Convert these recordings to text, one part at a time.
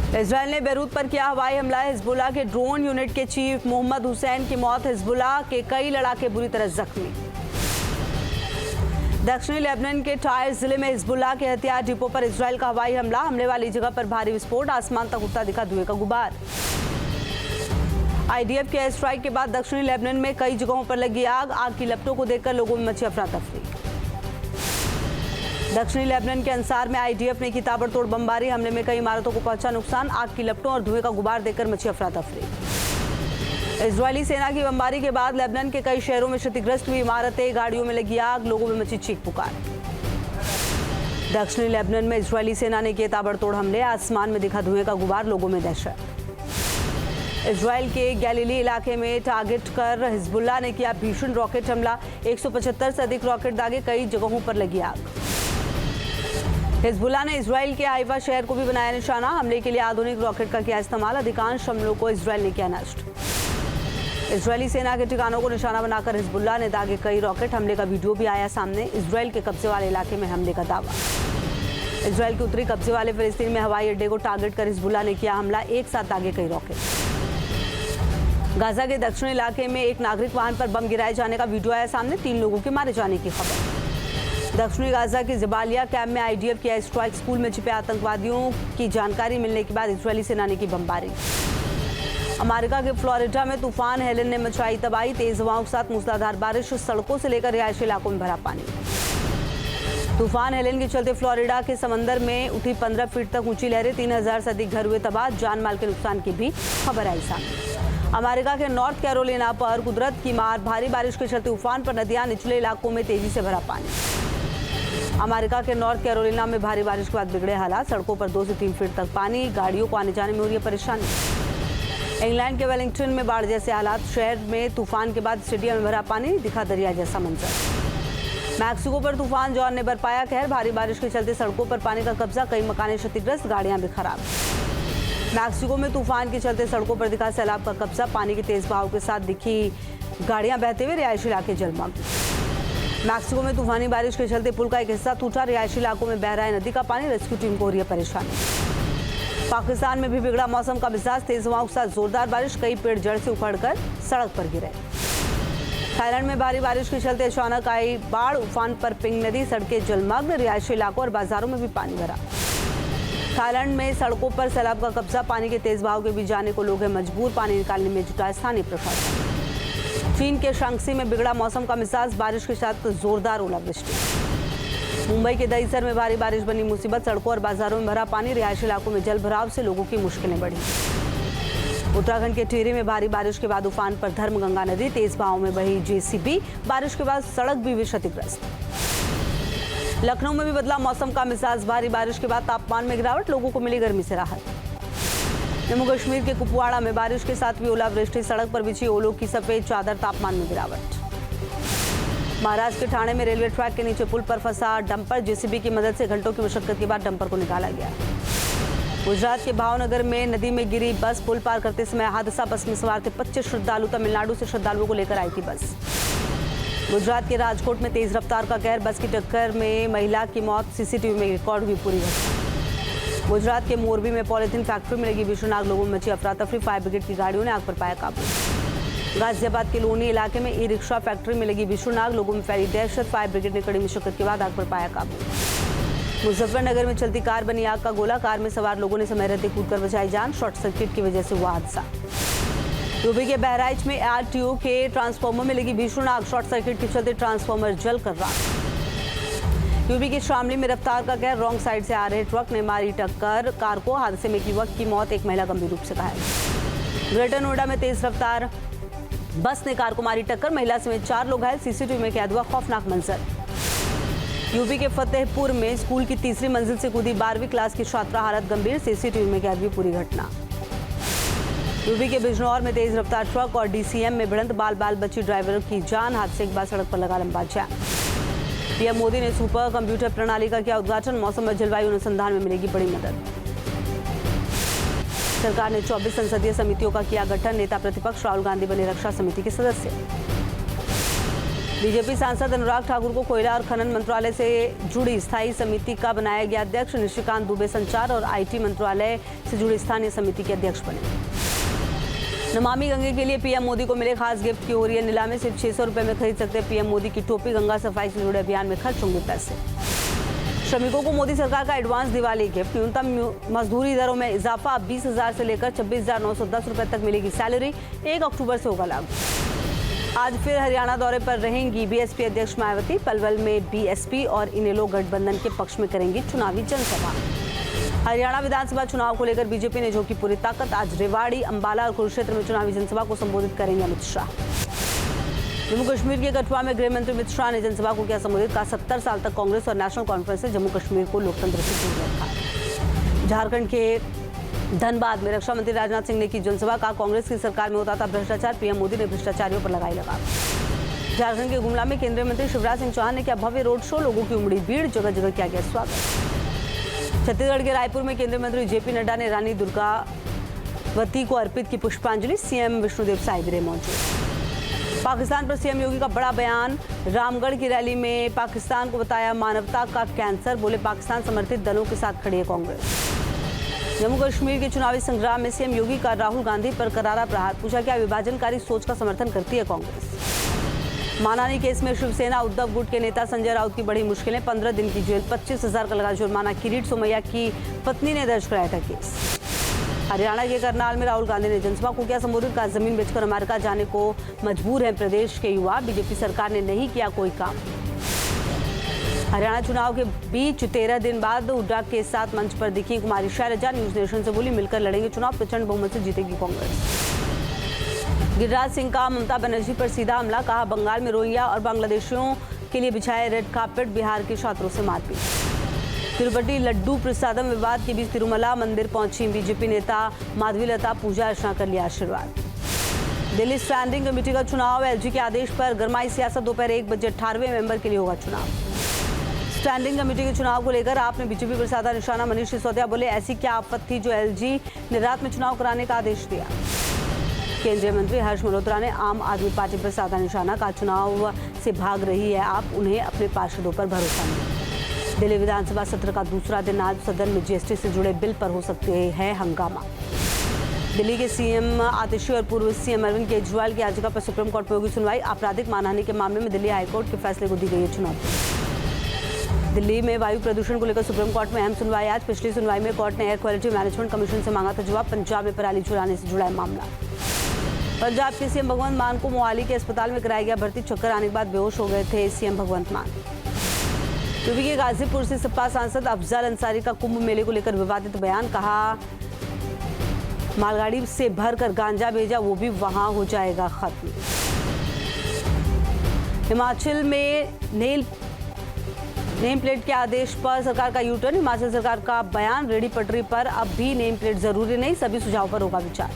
Israel ने Beirut पर किया हवाई हमला। हिजबुल्लाह के ड्रोन यूनिट के चीफ मोहम्मद हुसैन की मौत। हिजबुल्लाह के कई लड़ाके बुरी तरह जख्मी। दक्षिणी लेबनान के टायर जिले में हिजबुल्लाह के हथियार डिपो पर इजराइल का हवाई हमला। हमले वाली जगह पर भारी विस्फोट, आसमान तक उठता दिखा धुएं का गुबार। आईडीएफ के एयर स्ट्राइक के बाद दक्षिणी लेबनान में कई जगहों पर लगी आग। आग की लपटों को देखकर लोगों में मची अफरा तफरी। दक्षिणी लेबनान के अंसार में आईडीएफ ने की ताबड़तोड़ बमबारी। हमले में कई इमारतों को पहुंचा नुकसान। आग की लपटों और धुएं का गुबार देखकर मची अफरा तफरी। इजरायली सेना की बमबारी के बाद लेबनान के कई शहरों में क्षतिग्रस्त हुई इमारतें, गाड़ियों में लगी आग, लोगों में मची चीख पुकार। दक्षिणी लेबनान में इजरायली सेना ने किए ताबड़तोड़ हमले। आसमान में दिखा धुएं का गुबार, लोगों में दहशत। इजराइल के गैलीली इलाके में टारगेट कर हिजबुल्लाह ने किया भीषण रॉकेट हमला। 175 से अधिक रॉकेट दागे, कई जगहों पर लगी आग। हिजबुल्लाह ने इजराइल के हाइफा शहर को भी बनाया निशाना। हमले के लिए आधुनिक रॉकेट का किया इस्तेमाल। अधिकांश हमलों को इजराइल ने किया नष्ट। इजरायली सेना के ठिकानों को निशाना बनाकर हिजबुल्लाह ने दागे कई रॉकेट। हमले का वीडियो भी आया सामने। इजराइल के कब्जे वाले इलाके में हमले का दावा। इजराइल के उत्तरी कब्जे वाले फिलिस्तीन में हवाई अड्डे को टारगेट कर हिजबुल्लाह ने किया हमला। एक साथ दागे कई रॉकेट। गाजा के दक्षिणी इलाके में एक नागरिक वाहन पर बम गिराए जाने का वीडियो आया सामने। 3 लोगों के मारे जाने की खबर। दक्षिणी गाजा के जबालिया कैंप में आईडीएफ की एयर स्ट्राइक। स्कूल में छिपे आतंकवादियों की जानकारी मिलने के बाद इजरायली सेना ने की बमबारी। अमेरिका के फ्लोरिडा में तूफान हेलन ने मचाई तबाही। तेज हवाओं के साथ मूसलाधार बारिश, सड़कों से लेकर रिहायशी इलाकों में भरा पानी। तूफान हेलन के चलते फ्लोरिडा के समंदर में उठी 15 फीट तक ऊंची लहरें। 3000 से अधिक घर हुए तबाह। जान माल के नुकसान की भी खबर आई सामने। अमेरिका के नॉर्थ कैरोलिना पर कुदरत की मार। भारी बारिश के चलते उफान पर नदियां, निचले इलाकों में तेजी से भरा पानी। अमेरिका के नॉर्थ कैरोलिना में भारी बारिश के बाद बिगड़े हालात। सड़कों पर 2 से 3 फीट तक पानी। गाड़ियों को आने जाने में हो रही है परेशानी। इंग्लैंड के वेलिंगटन में बाढ़ जैसे हालात। शहर में तूफान के बाद स्टेडियम में भरा पानी, दिखा दरिया जैसा मंजर। मैक्सिको पर तूफान जॉन ने बरपाया कहर। भारी बारिश के चलते सड़कों पर पानी का कब्जा, कई मकानें क्षतिग्रस्त, गाड़ियां भी खराब। मैक्सिको में तूफान के चलते सड़कों पर दिखा सैलाब का कब्जा। पानी के तेज बहाव के साथ दिखी गाड़ियां बहते हुए, रिहायशी इलाके जलमग्न। मैक्सिको में तूफानी बारिश के चलते पुल का एक हिस्सा टूटा। रिहायशी इलाकों में बह रहा है नदी का पानी। रेस्क्यू टीम को हो रही है परेशानी। पाकिस्तान में भी बिगड़ा मौसम का मिजाज। तेज हवाओं के साथ जोरदार बारिश, कई पेड़ जड़ से उखड़कर सड़क पर गिरे। थाईलैंड में भारी बारिश के चलते अचानक आई बाढ़। उफान पर पिंग नदी, सड़कें जलमग्न। रिहायशी इलाकों और बाजारों में भी पानी भरा। थाईलैंड में सड़कों पर सैलाब का कब्जा। पानी के तेज बहाव के बीच जाने को लोग हैं मजबूर। पानी निकालने में जुटा स्थानीय प्रशासन। चीन के शांक्सी में बिगड़ा मौसम का मिजाज। बारिश के साथ जोरदार ओलावृष्टि। मुंबई के दहीसर में भारी बारिश बनी मुसीबत। सड़कों और बाजारों में भरा पानी। रिहायशी इलाकों में जल भराव से लोगों की मुश्किलें बढ़ी। उत्तराखंड के टिहरी में भारी बारिश के बाद उफान पर धर्मगंगा नदी। तेज बहाव में बही जेसीबी। बारिश के बाद सड़क भी हुई क्षतिग्रस्त। लखनऊ में भी बदला मौसम का मिजाज। भारी बारिश के बाद तापमान में गिरावट, लोगों को मिली गर्मी से राहत। जम्मू कश्मीर के कुपवाड़ा में बारिश के साथ भी ओलावृष्टि। सड़क पर बिछी ओलों की सफेद चादर, तापमान में गिरावट। महाराष्ट्र के ठाणे में रेलवे ट्रैक के नीचे पुल पर फंसा डंपर। जेसीबी की मदद से घंटों की मशक्कत के बाद डंपर को निकाला गया। गुजरात के भावनगर में नदी में गिरी बस। पुल पार करते समय हादसा। बस में सवार थे 25 श्रद्धालु। तमिलनाडु से श्रद्धालुओं को लेकर आई थी बस। गुजरात के राजकोट में तेज रफ्तार का कहर। बस की टक्कर में महिला की मौत। सीसीटीवी में रिकॉर्ड हुई पूरी घटना। गुजरात के मोरबी में पॉलीथीन फैक्ट्री में लगी भीषण आग। लोगों में मची अफरा तफरी। फायर ब्रिगेड की गाड़ियों ने आग पर पाया काबू। गाजियाबाद के लोनी इलाके में ई रिक्शा फैक्ट्री में लगी भीषण आग। लोगों में फैली दहशत। फायर ब्रिगेड ने कड़ी मशक्कत के बाद आग पर पाया काबू। मुजफ्फरनगर में चलती कार बनी आग का गोला। कार में सवार लोगों ने समय रहते कूदकर बचाई जान। शॉर्ट सर्किट की वजह से हुआ हादसा। यूपी के बहराइच में आरटीओ के ट्रांसफार्मर में लगी भीषण आग। शॉर्ट सर्किट के चलते ट्रांसफार्मर जलकर राख। यूपी के शामली में रफ्तार का कहर। रॉन्ग साइड से आ रहे ट्रक ने मारी टक्कर कार को। हादसे में एक युवक की मौत, एक महिला गंभीर रूप से घायल। ग्रेटर नोएडा में तेज रफ्तार बस ने कार को मारी टक्कर। महिला समेत 4 लोग घायल। सीसीटीवी में कैद हुआ खौफनाक मंजर। यूपी के फतेहपुर में स्कूल की तीसरी मंजिल से कूदी 12वीं क्लास की छात्रा, हालत गंभीर। सीसीटीवी में कैद हुई पूरी घटना। यूपी के बिजनौर में तेज रफ्तार ट्रक और डीसीएम में भिड़ंत। बाल बाल बची ड्राइवर की जान। हादसे के बाद सड़क पर लगा लंबा जाम। पीएम मोदी ने सुपर कंप्यूटर प्रणाली का किया उद्घाटन। मौसम और जलवायु अनुसंधान में मिलेगी बड़ी मदद। सरकार ने 24 संसदीय समितियों का किया गठन। नेता प्रतिपक्ष राहुल गांधी बने रक्षा समिति के सदस्य। बीजेपी सांसद अनुराग ठाकुर को कोयला और खनन मंत्रालय से जुड़ी स्थायी समिति का बनाया गया अध्यक्ष। निशिकांत दुबे संचार और आईटी मंत्रालय से जुड़ी स्थानीय समिति के अध्यक्ष बने। नमामि गंगे के लिए पीएम मोदी को मिले खास गिफ्ट की हो रही है नीलामी। सिर्फ 600 रुपए में खरीद सकते पीएम मोदी की टोपी। गंगा सफाई से जुड़े अभियान में खर्च होंगे पैसे। श्रमिकों को मोदी सरकार का एडवांस दिवाली गिफ्ट। न्यूनतम मजदूरी दरों में इजाफा। अब 20,000 से लेकर 26,910 रुपए तक मिलेगी सैलरी। 1 अक्टूबर से होगा लागू। आज फिर हरियाणा दौरे पर रहेंगी बीएसपी अध्यक्ष मायावती। पलवल में बीएसपी और इनेलो गठबंधन के पक्ष में करेंगी चुनावी जनसभा। हरियाणा विधानसभा चुनाव को लेकर बीजेपी ने झोंकी पूरी ताकत। आज रेवाड़ी, अंबाला और कुरुक्षेत्र में चुनावी जनसभा को संबोधित करेंगे अमित शाह। जम्मू कश्मीर के कठुआ में गृह मंत्री अमित शाह ने जनसभा को किया संबोधित। कहा 70 साल तक कांग्रेस और नेशनल कॉन्फ्रेंस ने जम्मू कश्मीर को लोकतंत्र से दूर रखा। झारखंड के धनबाद में रक्षा मंत्री राजनाथ सिंह ने की जनसभा। कहा कांग्रेस की सरकार में होता था भ्रष्टाचार। पीएम मोदी ने भ्रष्टाचारियों पर लगाई लगाम। झारखंड के गुमला में केंद्रीय मंत्री शिवराज सिंह चौहान ने किया भव्य रोड शो। लोगों की उमड़ी भीड़, जगह जगह किया गया स्वागत। छत्तीसगढ़ के रायपुर में केंद्रीय मंत्री जेपी नड्डा ने रानी दुर्गावती को अर्पित की पुष्पांजलि। सीएम विष्णुदेव साय भी मौजूद। पाकिस्तान पर सीएम योगी का बड़ा बयान। रामगढ़ की रैली में पाकिस्तान को बताया मानवता का कैंसर। बोले पाकिस्तान समर्थित दलों के साथ खड़ी है कांग्रेस। जम्मू कश्मीर के चुनावी संग्राम में सीएम योगी का राहुल गांधी पर करारा प्रहार। पूछा क्या विभाजनकारी सोच का समर्थन करती है कांग्रेस। मानहानि केस में शिवसेना उद्धव गुट के नेता संजय राउत की बड़ी मुश्किलें। 15 दिन की जेल, 25,000 का लगा जुर्माना। किरीट सोमैया की पत्नी ने दर्ज कराया था केस। हरियाणा के करनाल में राहुल गांधी ने जनसभा को किया संबोधित। कहा जमीन बेचकर अमेरिका जाने को मजबूर हैं प्रदेश के युवा। बीजेपी सरकार ने नहीं किया कोई काम। हरियाणा चुनाव के बीच 13 दिन बाद हुड्डा के साथ मंच पर दिखी कुमारी शैलजा। न्यूज नेशन से बोली मिलकर लड़ेंगे चुनाव। प्रचंड बहुमत से जीतेगी कांग्रेस। गिरिराज सिंह का ममता बनर्जी पर सीधा हमला। कहा बंगाल में रोहिंग्या और बांग्लादेशियों के लिए बिछाए रेड कार्पेट। बिहार के छात्रों से मारपीट। तिरुपति लड्डू प्रसादम विवाद के बीच तिरुमला मंदिर पहुंची बीजेपी नेता माधवीलता। पूजा अर्चना कर लिया आशीर्वाद। दिल्ली स्टैंडिंग कमेटी का चुनाव। एलजी के आदेश पर गरमाई सियासत। दोपहर 1 बजे 18वें मेंबर के लिए होगा चुनाव। स्टैंडिंग कमेटी के चुनाव को लेकर आपने बीजेपी पर साधा निशाना। मनीष सिसोदिया बोले ऐसी क्या आफत थी जो एलजी ने रात में चुनाव कराने का आदेश दिया। केंद्रीय मंत्री हर्ष मल्होत्रा ने आम आदमी पार्टी पर साधा निशाना। का चुनाव से भाग रही है आप, उन्हें अपने पार्षदों पर भरोसा नहीं। दिल्ली विधानसभा सत्र का दूसरा दिन आज सदन में जीएसटी से जुड़े बिल पर हो सकते हैं हंगामा। दिल्ली के सीएम आतिशी और पूर्व सीएम अरविंद केजरीवाल की याचिका पर सुप्रीम कोर्ट में होगी सुनवाई। आपराधिक मानहानि के मामले में दिल्ली हाईकोर्ट के फैसले को दी गई है चुनौती। दिल्ली में वायु प्रदूषण को लेकर सुप्रीम कोर्ट में अहम सुनवाई आज। पिछली सुनवाई में कोर्ट ने एयर क्वालिटी मैनेजमेंट कमीशन से मांगा था जवाब। पंजाब में पराली चुराने से जुड़ा है मामला। पंजाब के सीएम भगवंत मान को मोहाली के अस्पताल में कराया गया भर्ती। चक्कर आने के बाद बेहोश हो गए थे सीएम भगवंत मान। यूपी के गाजीपुर से सपा सांसद अफजल अंसारी का कुंभ मेले को लेकर विवादित बयान। कहा मालगाड़ी से भरकर गांजा भेजा, वो भी वहां हो जाएगा खत्म। हिमाचल में नेम प्लेट के आदेश पर सरकार का यूटर्न। हिमाचल सरकार का बयान। रेडी पटरी पर अब भी नेम प्लेट जरूरी नहीं, सभी सुझाव पर होगा विचार।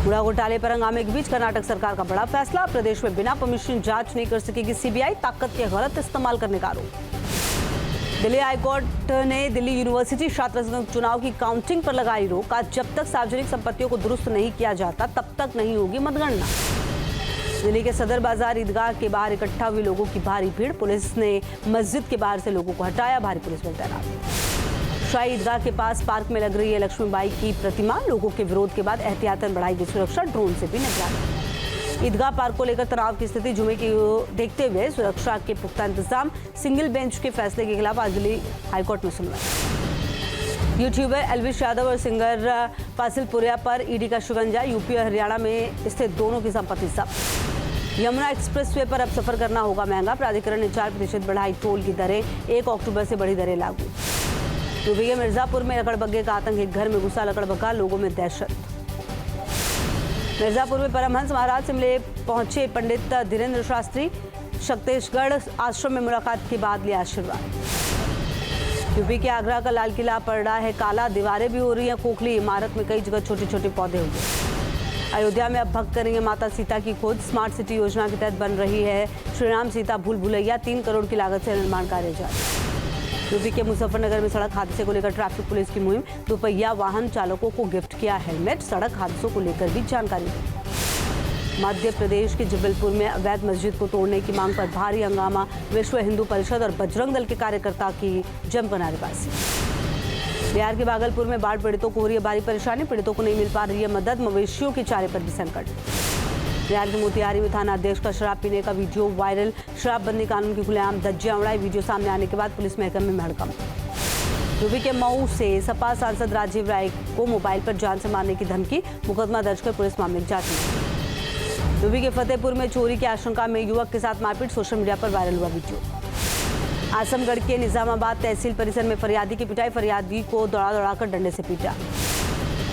कूड़ा घोटाले पर हंगामे के बीच कर्नाटक सरकार का बड़ा फैसला। प्रदेश में बिना परमिशन जांच नहीं कर सकेगी सीबीआई। ताकत के गलत इस्तेमाल करने का आरोप। दिल्ली हाईकोर्ट ने दिल्ली यूनिवर्सिटी छात्र संघ चुनाव की काउंटिंग पर लगाई रोक। आज जब तक सार्वजनिक संपत्तियों को दुरुस्त नहीं किया जाता तब तक नहीं होगी मतगणना। दिल्ली के सदर बाजार ईदगाह के बाहर इकट्ठा हुए लोगों की भारी भीड़। पुलिस ने मस्जिद के बाहर से लोगों को हटाया। भारी पुलिस बल तैनात। शाही ईदगाह के पास पार्क में लग रही है लक्ष्मीबाई की प्रतिमा। लोगों के विरोध के बाद एहतियातन बढ़ाई गई सुरक्षा। ड्रोन से भी निगरानी। ईदगाह पार्क को लेकर तनाव की स्थिति। जुमे की देखते हुए सुरक्षा के पुख्ता इंतजाम। सिंगल बेंच के फैसले के खिलाफ आज दिल्ली हाईकोर्ट में सुनवाई। यूट्यूबर एल्विश यादव और सिंगर फासिल पुरिया पर ईडी का शिकंजा। यूपी और हरियाणा में स्थित दोनों की संपत्ति जब्त। यमुना एक्सप्रेसवे पर अब सफर करना होगा महंगा। प्राधिकरण ने 4% बढ़ाई टोल की दरें। 1 अक्टूबर से बढ़ी दरें लागू। यूपी के मिर्जापुर में लकड़बग्गे का आतंक। एक घर में घुसा लकड़बग्गा, लोगों में दहशत। मिर्जापुर में परमहंस महाराज से मिले पहुंचे पंडित धीरेन्द्र शास्त्री। शक्तिशगढ़ आश्रम में मुलाकात के बाद लिया आशीर्वाद। यूपी के आगरा का लाल किला पड़ रहा है काला। दीवारें भी हो रही हैं खोखली। इमारत में कई जगह छोटे छोटे पौधे हो गए। अयोध्या में अब भक्त करेंगे माता सीता की खोज। स्मार्ट सिटी योजना के तहत बन रही है श्रीराम सीता भूल भुलैया। 3 करोड़ की लागत से निर्माण कार्य जारी। यूपी के मुजफ्फरनगर में सड़क हादसे को लेकर ट्रैफिक पुलिस की मुहिम। दोपहिया वाहन चालकों को गिफ्ट किया हेलमेट। सड़क हादसों को लेकर भी जानकारी दी। मध्य प्रदेश के जबलपुर में अवैध मस्जिद को तोड़ने की मांग पर भारी हंगामा। विश्व हिंदू परिषद और बजरंग दल के कार्यकर्ता की जमकर नारेबाजी। बिहार के भागलपुर में बाढ़ पीड़ितों को हो रही है भारी परेशानी। पीड़ितों को नहीं मिल पा रही है मदद। मवेशियों के चारे पर भी संकट। बिहार के मोतिहारी में थाना अध्यक्ष का शराब पीने का वीडियो वायरल। शराबबंदी कानून की खुलेआम धज्जियां उड़ाई। वीडियो सामने आने के बाद पुलिस महकमे में हड़कंप। यूपी के मऊ से सपा सांसद राजीव राय को मोबाइल पर जान से मारने की धमकी। मुकदमा दर्ज कर पुलिस मामले की जांच में। यूपी के फतेहपुर में चोरी की आशंका में युवक के साथ मारपीट। सोशल मीडिया पर वायरल हुआ वीडियो। आजमगढ़ के निजामाबाद तहसील परिसर में फरियादी की पिटाई। फरियादी को दौड़ा दौड़ाकर डंडे से पीटा।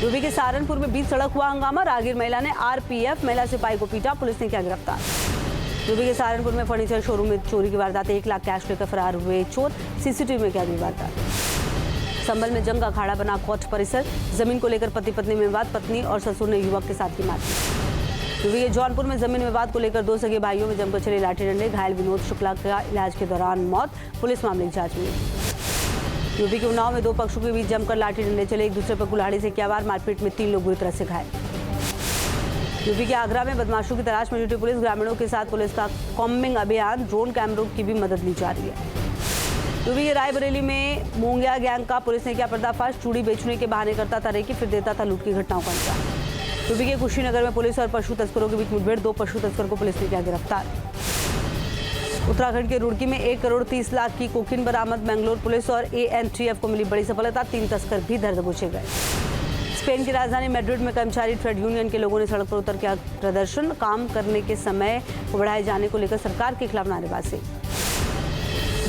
यूपी के सहारनपुर में बीच सड़क हुआ हंगामा। राहगीर महिला ने आरपीएफ महिला सिपाही को पीटा। पुलिस ने किया गिरफ्तार। यूपी के सहारनपुर में फर्नीचर शोरूम में चोरी की वारदात। 1 लाख कैश लेकर फरार हुए चोर। सीसीटीवी में कैद हुई वारदात। संभल में जंग का अखाड़ा बना कोर्ट परिसर। जमीन को लेकर पति पत्नी में विवाद। पत्नी और ससुर ने युवक के साथ की मारपीट। यूपी के जौनपुर में जमीन विवाद को लेकर 2 सगे भाइयों में जमकर चले लाठी डंडे। घायल विनोद शुक्ला का इलाज के दौरान मौत। पुलिस मामले की जांच में। यूपी के उन्नाव में 2 पक्षों के बीच जमकर लाठी डंडे चले। एक दूसरे पर कुल्हाड़ी से किया वार। मारपीट में 3 लोग बुरी तरह से घायल। यूपी के आगरा में बदमाशों की तलाश में जुटी पुलिस। ग्रामीणों के साथ पुलिस का कॉम्बिंग अभियान। ड्रोन कैमरों की भी मदद ली जा रही है। यूपी के रायबरेली में मोंगिया गैंग का पुलिस ने किया पर्दाफाश। चूड़ी बेचने के बहाने करता था रेकी, फिर देता था लूट की घटनाओं का अंजाम। यूपी के कुशीनगर में पुलिस और पशु तस्करों के बीच मुठभेड़। 2 पशु तस्कर को पुलिस ने किया गिरफ्तार। उत्तराखंड के रुड़की में 1 करोड़ 30 लाख की कोकीन बरामद। बेंगलोर पुलिस और एएनटीएफ को मिली बड़ी सफलता। 3 तस्कर भी धर दबोचे गए। स्पेन की राजधानी मैड्रिड में कर्मचारी ट्रेड यूनियन के लोगों ने सड़क पर उतर किया प्रदर्शन। काम करने के समय को बढ़ाए जाने को लेकर सरकार के खिलाफ नारेबाजी।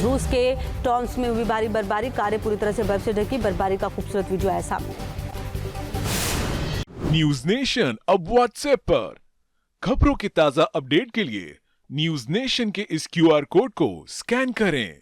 रूस के टॉन्स में हुई भारी बर्फबारी। कारें पूरी तरह से बर्फ से ढकी। बर्फबारी का खूबसूरत वीडियो आया सामने। न्यूज नेशन अब व्हाट्सएप पर खबरों की ताजा अपडेट के लिए न्यूज नेशन के इस क्यूआर कोड को स्कैन करें।